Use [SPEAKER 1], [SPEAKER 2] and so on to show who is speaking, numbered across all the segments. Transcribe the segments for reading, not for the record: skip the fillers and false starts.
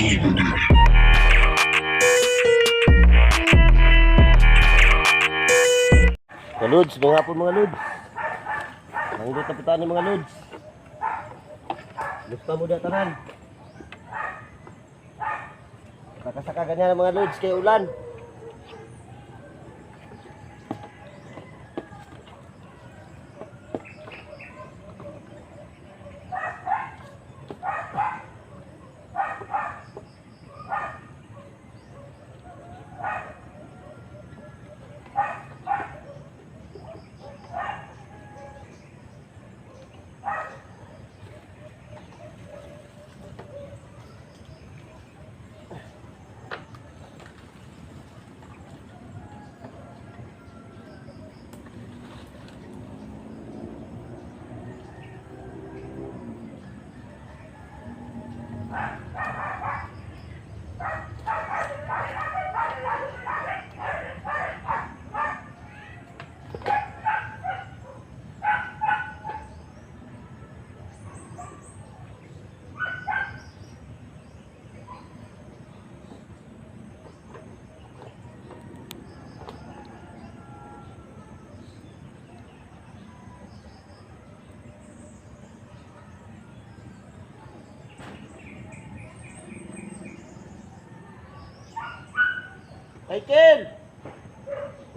[SPEAKER 1] Mga lods, mga hapon mga lods. Nanggot na putaan ni mga lods. Gusto mo datanan. Nakasaka ganyan mga lods kay ulan. Hey Ken,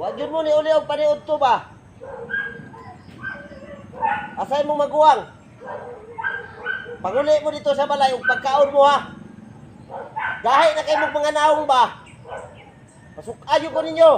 [SPEAKER 1] wag yun mo ni uli ang paniod to ba? Asay mo maguwang? Panguli mo dito sa balay, ug pagkaon mo ha. Gahi na kayo mga naong ba? Pasukayo ko ninyo.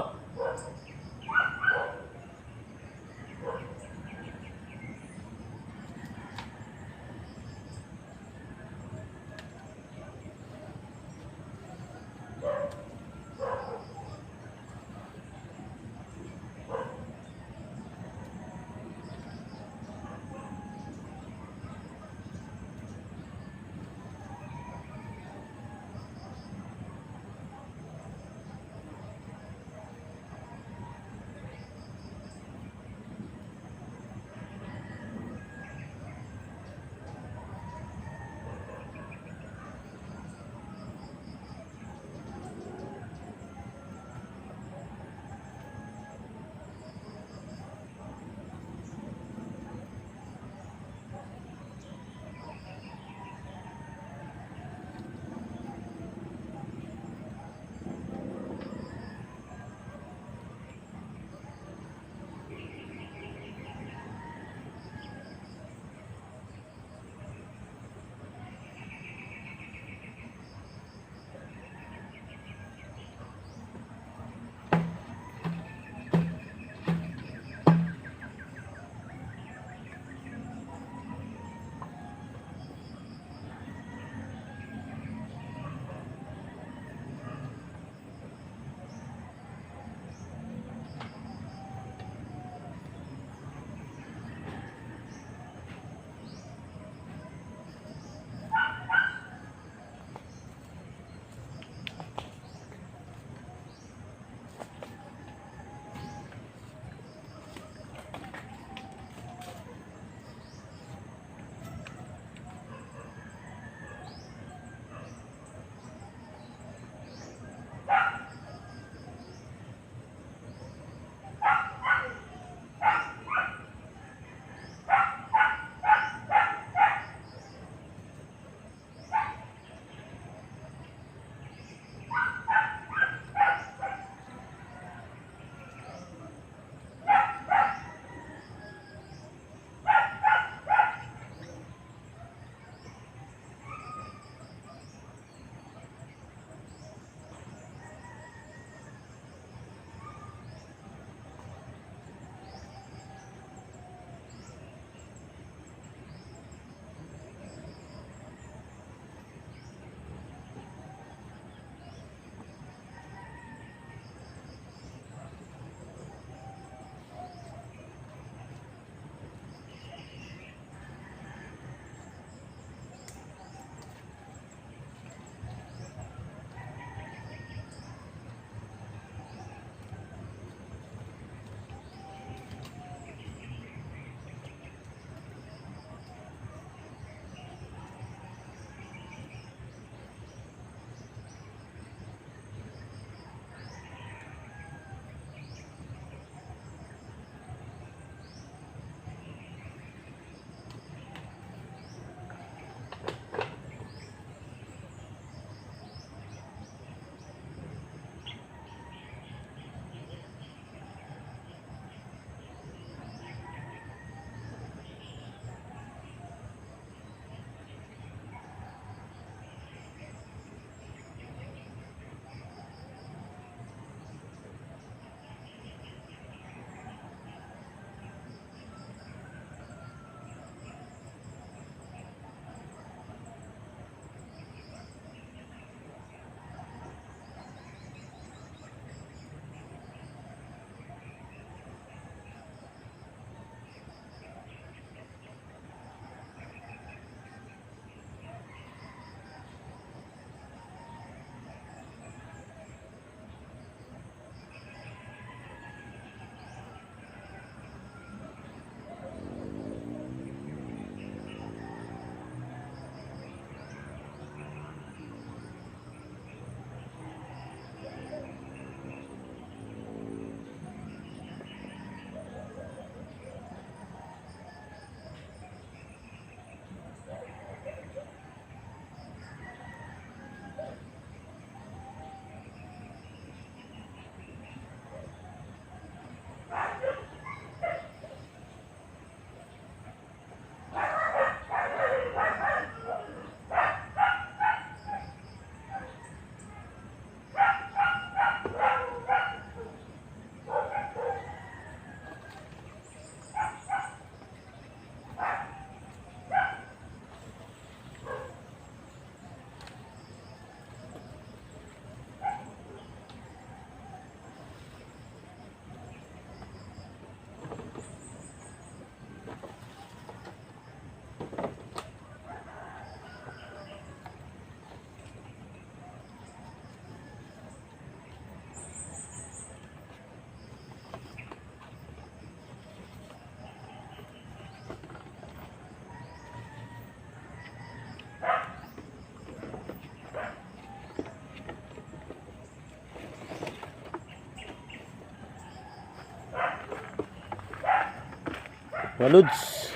[SPEAKER 1] Mga lods.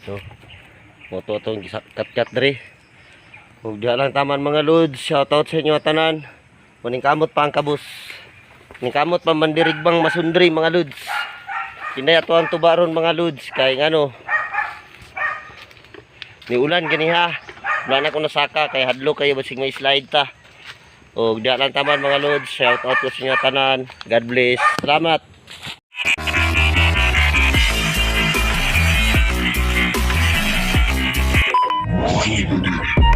[SPEAKER 1] So, moto itong kat-kat dre. Huwag diha lang taman mga lods. Shoutout sa inyo tanan. Muning kamot pa ang kabus. Muning kamot pa mandirigbang masundri mga lods. Kinay ato ang tubaron mga lods. Kaya nga no. Ni ulan gani ha. Wala na ko nasaka. Kaya hadlo kayo basig may slide ta. Huwag diha lang taman mga lods. Shoutout ko sa inyo tanan. God bless. Salamat.
[SPEAKER 2] Clean.